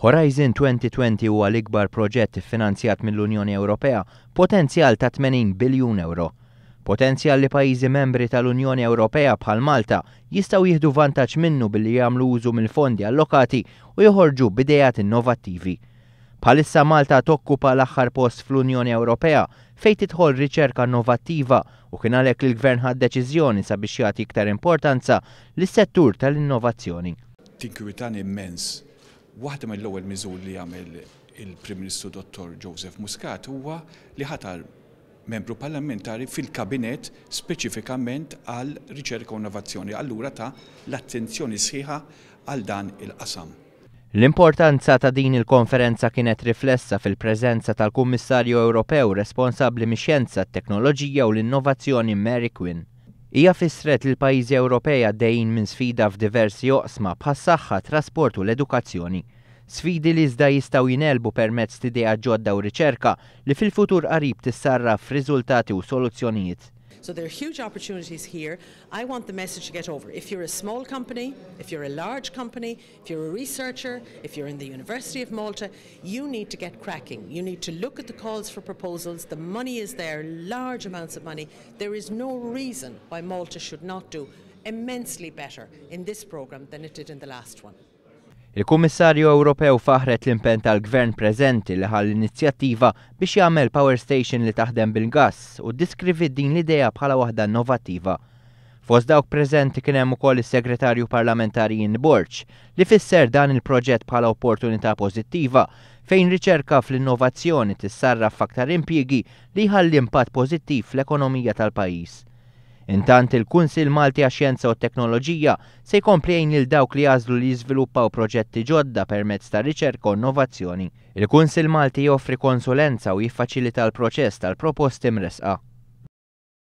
Horizon 2020 huwa l-ikbar proġett iffinanzjat mill-Unjoni Ewropea, potenzjal ta' 80 biljun euro. Potenzjal li pajjiżi membri tal-Unjoni Ewropea bħal Malta jistgħu jieħdu vantaġġ minnu billi jagħmlu użu mill-fondi allokati u joħorġu b'idejat innovattivi. Bħalissa Malta tokkupa l-aħħar post fl-Unjoni Ewropea fejn tidħol riċerka innovattiva u kien għalhekk il-Gvern ħadd deċiżjoni sabiex jagħti iktar importanza lis-settur tal-innovazzjoni. Tinkwitani immens. Waħda mill-ewwel miżur li jagħmel il-Prim Ministru Dottor Joseph Muscat huwa li ħatar membru parlamentari fil-kabinet speċifikament għal riċerka u innovazzjoni. Allura ta' l-attenzjoni sħiħa għal dan il-qasam. L-importanza ta' din il-konferenza kienet riflessa fil-preżenza tal-Kummissarju Ewropew responsabbli mix-Xjenza, t-Teknoloġija u l-Innovazzjoni Marie Quinn. Hija fissret li l-pajjiżi Ewropeja għaddejjin minn sfida f'diversi oqsma bħas-saħħa, trasport u l-edukazzjoni. Sfidi li iżda jistgħu jinelbu permezz ta' idea ġodda u riċerka li fil-futur qarib tissarraf f'riżultati u soluzzjonijiet. So there are huge opportunities here. I want the message to get over. If you're a small company, if you're a large company, if you're a researcher, if you're in the University of Malta, you need to get cracking. You need to look at the calls for proposals. The money is there, large amounts of money. There is no reason why Malta should not do immensely better in this programme than it did in the last one. Il-Kummissarju Ewropew faħret l-impenn tal-Gvern preżenti li ħall inizjattiva biex jagħmel power station li taħdem bil-gass u diskrivi din l-idea bħala waħda innovattiva. Fost dawk preżenti kien hemm ukoll is-Segretarju Parlamentari Borċ li fisser dan il-proġett bħala opportunità pożittiva fejn riċerka fl-innovazzjoni tissarraf f'aktar impjiegi li jħalli impatt pożittiv fl-ekonomija tal-pajjiż. Intant il-Kunsill Malti għax-Xjenza u t-Teknoloġija se jkompli jgħin lil dawk li jażlu li jiżviluppaw proġetti ġodda permezz ta' riċerka u innovazzjoni. Il-Kunsill Malti joffri konsulenza u jiffaċilita l-proċess tal-proposti mresqa.